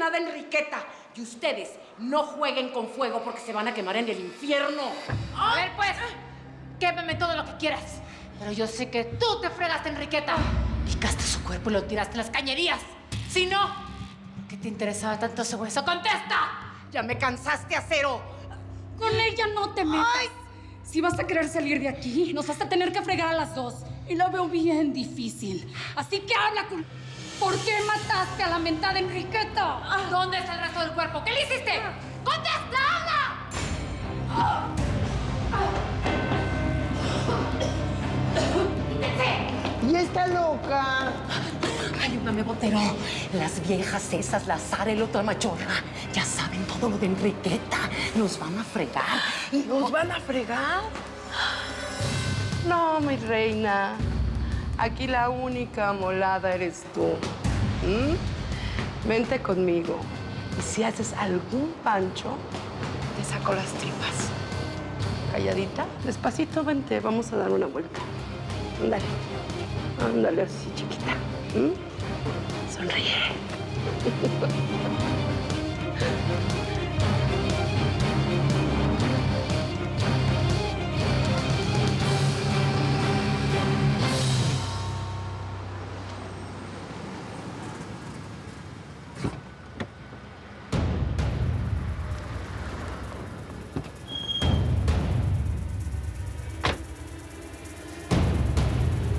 nada, Enriqueta. Y ustedes no jueguen con fuego porque se van a quemar en el infierno. A ver, pues, quémame todo lo que quieras. Pero yo sé que tú te fregaste, Enriqueta. Picaste su cuerpo y lo tiraste en las cañerías. Si no, ¿por qué te interesaba tanto ese hueso? ¡Contesta! Ya me cansaste, Acero. Con ella no te metas. Ay. Si vas a querer salir de aquí, nos vas a tener que fregar a las dos. Y lo veo bien difícil. Así que habla con... ¿Por qué mataste a la mentada Enriqueta? ¿Dónde está el resto del cuerpo? ¿Qué le hiciste? ¡Contesta! ¡Habla! ¡Y está loca! Ayúdame, Botero. Las viejas esas, la Sara y la otra machorra, ya saben todo lo de Enriqueta. Nos van a fregar. ¿Nos van a fregar? No, mi reina. Aquí la única molada eres tú. Vente conmigo. Y si haces algún pancho, te saco las tripas. Calladita, despacito, vente. Vamos a dar una vuelta. Ándale. Ándale así, chiquita. Sonríe.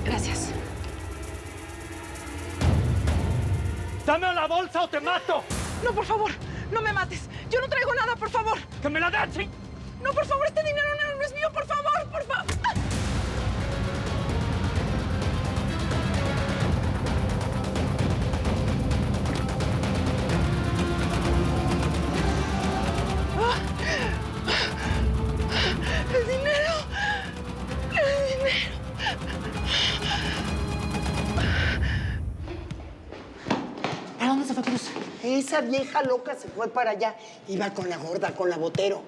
Gracias. ¡Dame la bolsa o te mato! No, por favor, no me mates. Yo no traigo nada, por favor. ¡Que me la den, ching! No, por favor, este dinero no es mío, por favor, por favor. El dinero. El dinero. ¿Para dónde se fue Cruz? Esa vieja loca se fue para allá. Iba con la gorda, con la Botero.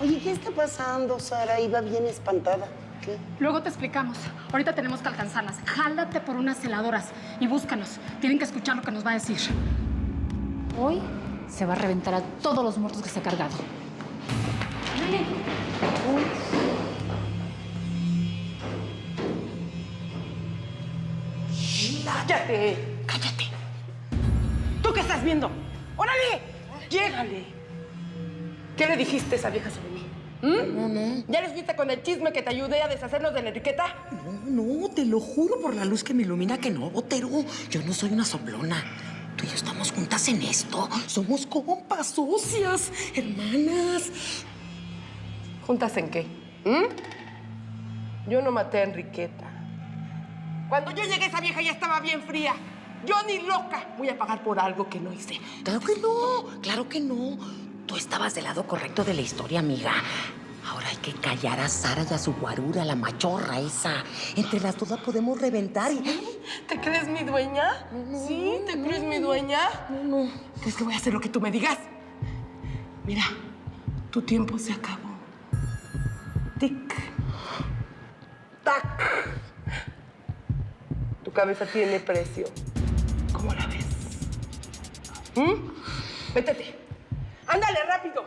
Oye, ¿qué está pasando, Sara? Iba bien espantada. ¿Qué? Luego te explicamos. Ahorita tenemos que alcanzarlas. Jálate por unas celadoras y búscanos. Tienen que escuchar lo que nos va a decir. Hoy se va a reventar a todos los muertos que se ha cargado. ¡Cállate! ¡Cállate! ¿Tú qué estás viendo? ¡Órale! ¡Llégale! ¿Qué le dijiste a esa vieja sobre mí? No. ¿Ya les viste con el chisme que te ayudé a deshacernos de la Enriqueta? No, te lo juro por la luz que me ilumina que no, Botero. Yo no soy una soplona. Tú y yo estamos juntas en esto. Somos compas, socias, hermanas. ¿Juntas en qué? Yo no maté a Enriqueta. Cuando yo llegué, esa vieja ya estaba bien fría. Yo ni loca voy a pagar por algo que no hice. Claro que no, claro que no. Tú estabas del lado correcto de la historia, amiga. Ahora hay que callar a Sara y a su guarura, la machorra esa. Entre las dos la podemos reventar y... ¿Te crees mi dueña? ¿Sí? ¿Te crees mi dueña? No. ¿Crees que voy a hacer lo que tú me digas? Mira, tu tiempo se acabó. Tic. Tac. Tu cabeza tiene precio. ¿Cómo la ves? Métete. Ándale, rápido.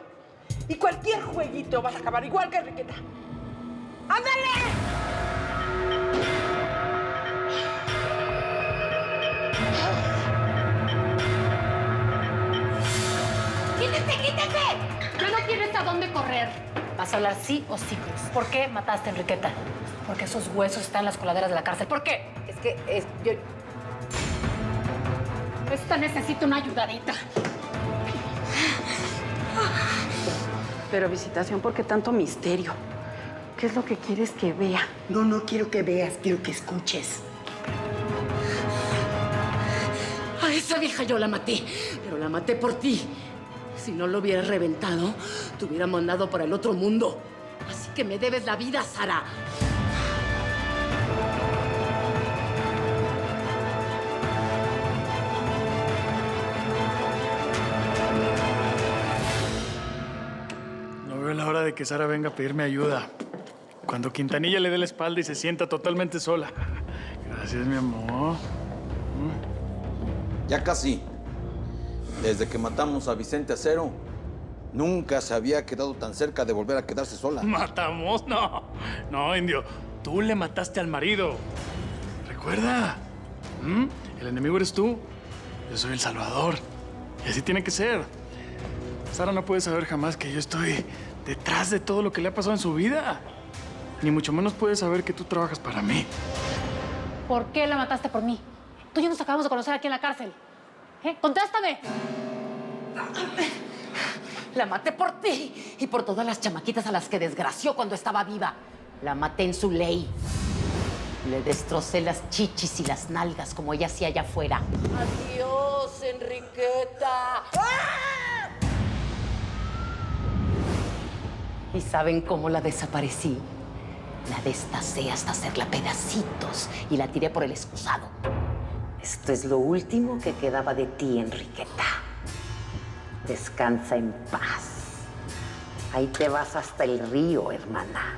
Y cualquier jueguito vas a acabar igual que Enriqueta. ¡Ándale! ¡Quítense! Ya no tienes a dónde correr. Vas a hablar sí o sí, Cruz. ¿Por qué mataste a Enriqueta? Porque esos huesos están en las coladeras de la cárcel. ¿Por qué? Yo... Esta necesita una ayudadita. Pero, Visitación, ¿por qué tanto misterio? ¿Qué es lo que quieres que vea? No quiero que veas, quiero que escuches. A esa vieja yo la maté, pero la maté por ti. Si no lo hubieras reventado, te hubiera mandado para el otro mundo. Así que me debes la vida, Sara. No veo la hora de que Sara venga a pedirme ayuda. Cuando Quintanilla le dé la espalda y se sienta totalmente sola. Gracias, mi amor. Ya casi. Desde que matamos a Vicente Acero, nunca se había quedado tan cerca de volver a quedarse sola. ¿Matamos? No. No, indio. Tú le mataste al marido. ¿Recuerda? El enemigo eres tú. Yo soy el salvador. Y así tiene que ser. Sara no puede saber jamás que yo estoy detrás de todo lo que le ha pasado en su vida. Ni mucho menos puede saber que tú trabajas para mí. ¿Por qué la mataste por mí? Tú y yo nos acabamos de conocer aquí en la cárcel. ¡Contéstame! La maté por ti y por todas las chamaquitas a las que desgració cuando estaba viva. La maté en su ley. Le destrocé las chichis y las nalgas como ella hacía allá afuera. ¡Adiós, Enriqueta! ¡Ah! ¿Y saben cómo la desaparecí? La destacé hasta hacerla pedacitos y la tiré por el excusado. Esto es lo último que quedaba de ti, Enriqueta. Descansa en paz. Ahí te vas hasta el río, hermana.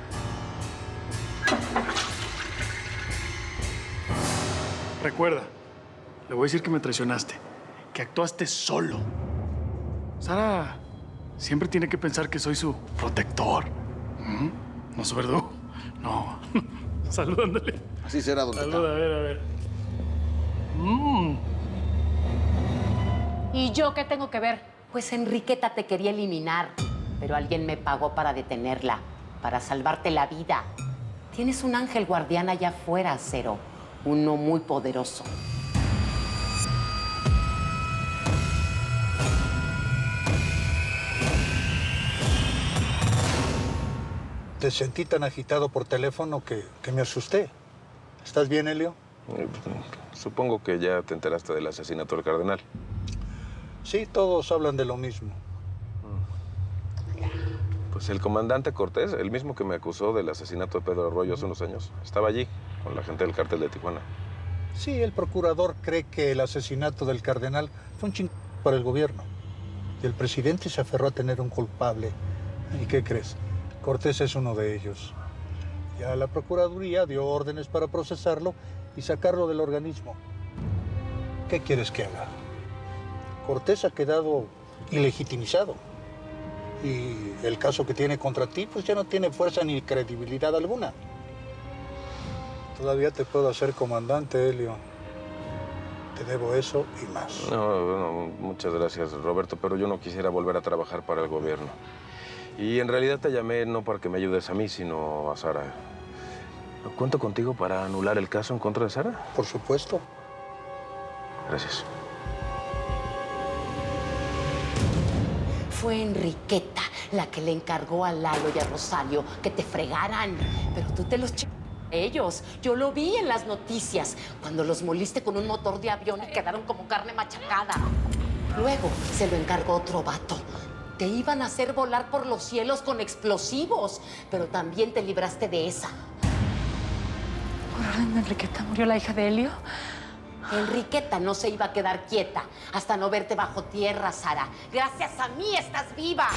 Recuerda, le voy a decir que me traicionaste, que actuaste solo. Sara siempre tiene que pensar que soy su protector. ¿No su verdugo? No. Saludándole. Así será, don Teta. Saluda, a ver. ¿Y yo qué tengo que ver? Pues Enriqueta te quería eliminar, pero alguien me pagó para detenerla, para salvarte la vida. Tienes un ángel guardián allá afuera, Acero. Uno muy poderoso. Te sentí tan agitado por teléfono que me asusté. ¿Estás bien, Helio? Supongo que ya te enteraste del asesinato del cardenal. Sí, todos hablan de lo mismo. Pues el comandante Cortés, el mismo que me acusó del asesinato de Pedro Arroyo hace unos años, estaba allí con la gente del cártel de Tijuana. Sí, el procurador cree que el asesinato del cardenal fue un ching para el gobierno. Y el presidente se aferró a tener un culpable. ¿Y qué crees? Cortés es uno de ellos. Ya la Procuraduría dio órdenes para procesarlo y sacarlo del organismo. ¿Qué quieres que haga? Cortés ha quedado ilegitimizado. Y el caso que tiene contra ti, pues ya no tiene fuerza ni credibilidad alguna. Todavía te puedo hacer comandante, Helio. Te debo eso y más. No, muchas gracias, Roberto, pero yo no quisiera volver a trabajar para el gobierno. Y en realidad te llamé no para que me ayudes a mí, sino a Sara. ¿Cuento contigo para anular el caso en contra de Sara? Por supuesto. Gracias. Fue Enriqueta la que le encargó a Lalo y a Rosario que te fregaran. Pero tú te los ellos. Yo lo vi en las noticias, cuando los moliste con un motor de avión y quedaron como carne machacada. Luego se lo encargó otro vato. Te iban a hacer volar por los cielos con explosivos, pero también te libraste de esa. ¿Por orden de Enriqueta murió la hija de Helio? Enriqueta no se iba a quedar quieta hasta no verte bajo tierra, Sara. Gracias a mí estás viva.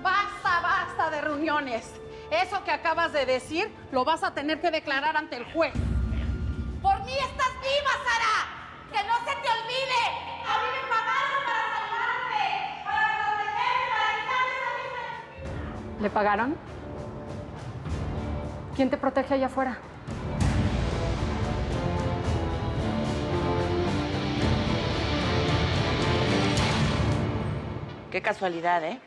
Basta de reuniones. Eso que acabas de decir lo vas a tener que declarar ante el juez. ¡Por mí estás viva, Sara! ¡Que no se te olvide! ¡A mí me pagaron para salvarte! ¡Para protegerme, para quitarme esa misma! ¿Le pagaron? ¿Quién te protege allá afuera? Qué casualidad, ¿eh?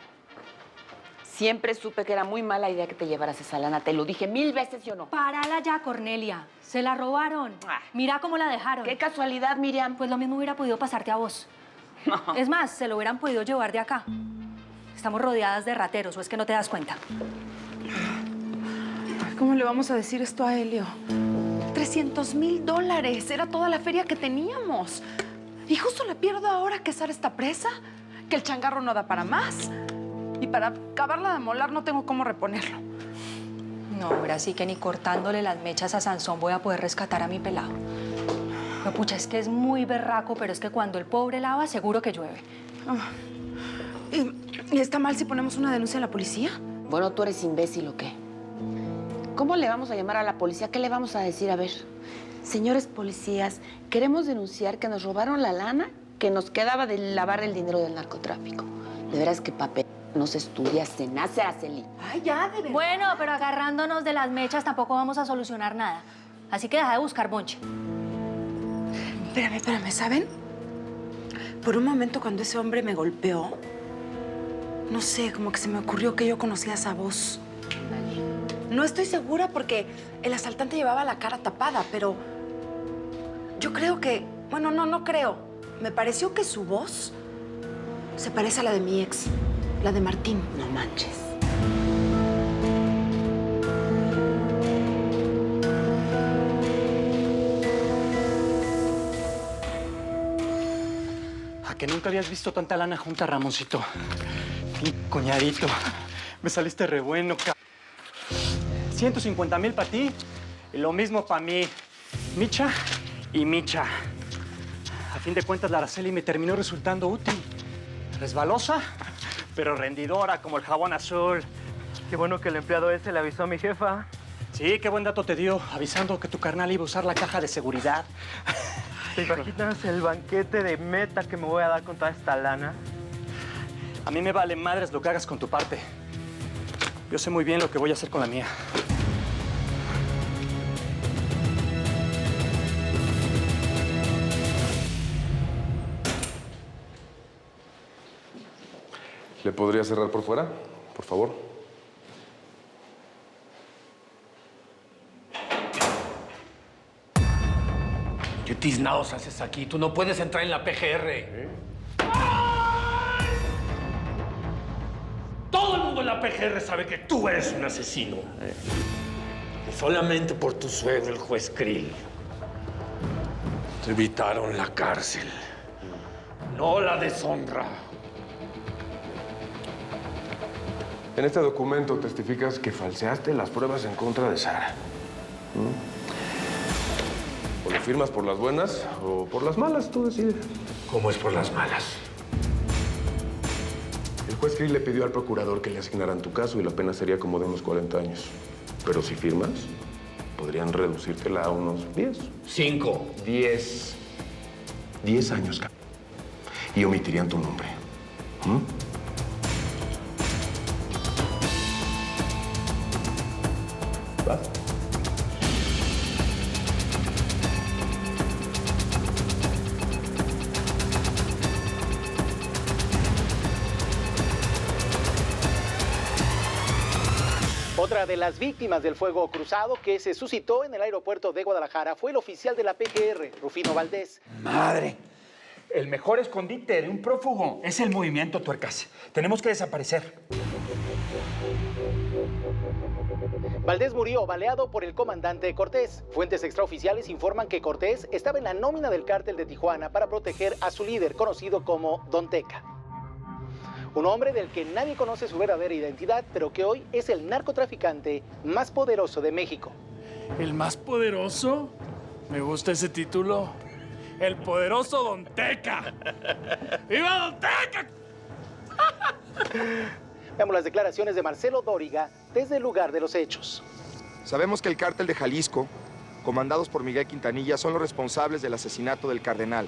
Siempre supe que era muy mala idea que te llevaras esa lana. Te lo dije 1000 veces, ¿sí o no? Párala ya, Cornelia. Se la robaron. Mira cómo la dejaron. Qué casualidad, Miriam. Pues lo mismo hubiera podido pasarte a vos. No. Es más, se lo hubieran podido llevar de acá. Estamos rodeadas de rateros, ¿o es que no te das cuenta? ¿Cómo le vamos a decir esto a Helio? $300,000. Era toda la feria que teníamos. Y justo la pierdo ahora que Sara está presa, que el changarro no da para más. Y para acabarla de molar no tengo cómo reponerlo. No, ahora sí que ni cortándole las mechas a Sansón voy a poder rescatar a mi pelado. No, pucha, es que es muy berraco, pero es que cuando el pobre lava, seguro que llueve. ¿Y está mal si ponemos una denuncia a la policía? Bueno, ¿tú eres imbécil o qué? ¿Cómo le vamos a llamar a la policía? ¿Qué le vamos a decir? A ver, señores policías, queremos denunciar que nos robaron la lana que que nos quedaba de lavar el dinero del narcotráfico. De veras que papel no se estudia, se nace, Araceli. Ay, ya, de verdad. Bueno, pero agarrándonos de las mechas tampoco vamos a solucionar nada. Así que deja de buscar bonche. Espérame, ¿saben? Por un momento cuando ese hombre me golpeó, no sé, como que se me ocurrió que yo conocía esa voz. No estoy segura porque el asaltante llevaba la cara tapada, pero yo creo que... Bueno, no creo. Me pareció que su voz se parece a la de mi ex, la de Martín. No manches. ¿A que nunca habías visto tanta lana junta, Ramoncito? Mi cuñadito, me saliste re bueno, 150,000 para ti y lo mismo para mí. Micha y Micha. A fin de cuentas, la Araceli me terminó resultando útil. Resbalosa, pero rendidora como el jabón azul. Qué bueno que el empleado ese le avisó a mi jefa. Sí, qué buen dato te dio, avisando que tu carnal iba a usar la caja de seguridad. ¿Te imaginas el banquete de meta que me voy a dar con toda esta lana? A mí me vale madres lo que hagas con tu parte. Yo sé muy bien lo que voy a hacer con la mía. ¿Le podría cerrar por fuera, por favor? ¿Qué tiznados haces aquí? Tú no puedes entrar en la PGR. Todo el mundo en la PGR sabe que tú eres un asesino. Y solamente por tu suegro, el juez Krill, te evitaron la cárcel, no la deshonra. En este documento testificas que falseaste las pruebas en contra de Sara. O lo firmas por las buenas o por las malas, tú decides. ¿Cómo es por las malas? El juez Krill le pidió al procurador que le asignaran tu caso y la pena sería como de unos 40 años. Pero si firmas, podrían reducírtela a unos 10. 5. 10. 10 años, y omitirían tu nombre. ¿Va? Otra de las víctimas del fuego cruzado que se suscitó en el aeropuerto de Guadalajara fue el oficial de la PGR, Rufino Valdés. ¡Madre! El mejor escondite de un prófugo es el movimiento tuercas. Tenemos que desaparecer. Valdés murió baleado por el comandante Cortés. Fuentes extraoficiales informan que Cortés estaba en la nómina del cártel de Tijuana para proteger a su líder, conocido como Don Teca. Un hombre del que nadie conoce su verdadera identidad, pero que hoy es el narcotraficante más poderoso de México. ¿El más poderoso? Me gusta ese título. El poderoso Don Teca. ¡Viva Don Teca! Veamos las declaraciones de Marcelo Dóriga desde el lugar de los hechos. Sabemos que el cártel de Jalisco, comandados por Miguel Quintanilla, son los responsables del asesinato del cardenal,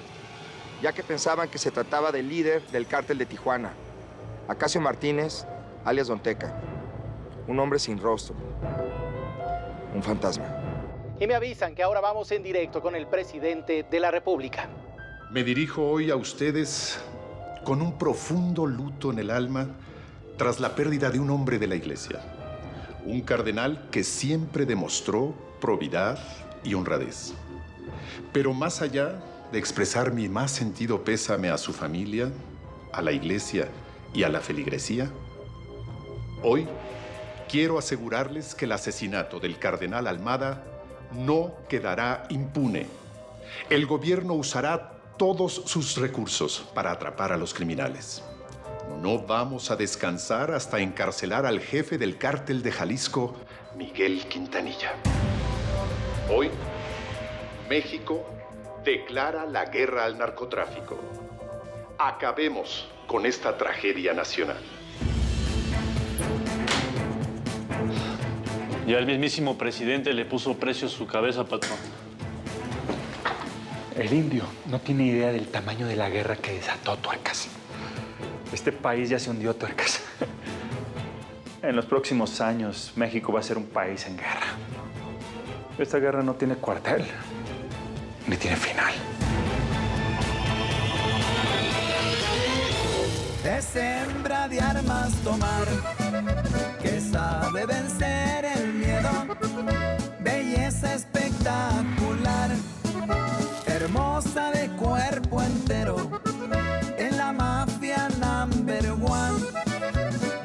ya que pensaban que se trataba del líder del cártel de Tijuana, Acacio Martínez, alias Don Teca, un hombre sin rostro, un fantasma. Y me avisan que ahora vamos en directo con el presidente de la República. Me dirijo hoy a ustedes con un profundo luto en el alma tras la pérdida de un hombre de la Iglesia, un cardenal que siempre demostró probidad y honradez. Pero más allá de expresar mi más sentido pésame a su familia, a la Iglesia y a la feligresía, hoy quiero asegurarles que el asesinato del cardenal Almada no quedará impune. El gobierno usará todos sus recursos para atrapar a los criminales. No vamos a descansar hasta encarcelar al jefe del cártel de Jalisco, Miguel Quintanilla. Hoy, México declara la guerra al narcotráfico. Acabemos con esta tragedia nacional. Ya el mismísimo presidente le puso precio a su cabeza, patrón. El indio no tiene idea del tamaño de la guerra que desató Tuercas. Este país ya se hundió, Tuercas. En los próximos años, México va a ser un país en guerra. Esta guerra no tiene cuartel, ni tiene final. Es hembra de armas tomar, que sabe vencer el miedo, belleza espectacular, hermosa de cuerpo entero, en la mafia #1,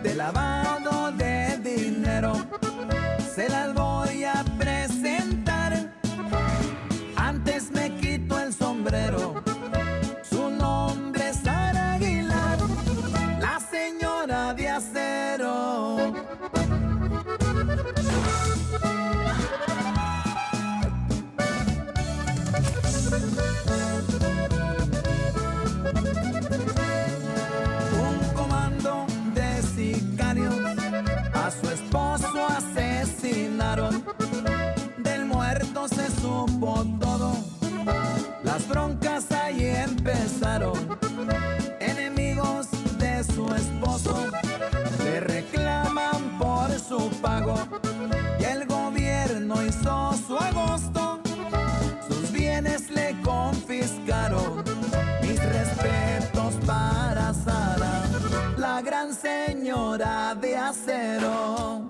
de lavado de dinero, se las voy a presentar, antes me quito el sombrero. Su nombre es Sara Aguilar, la señora de acero. Un comando de sicarios a su esposo asesinaron, del muerto se supo todo, las broncas ahí empezaron, enemigos de su esposo le reclaman por su pago y el gobierno hizo su agosto, sus bienes le confiscaron. Mis respetos para Sara, la gran señora de acero.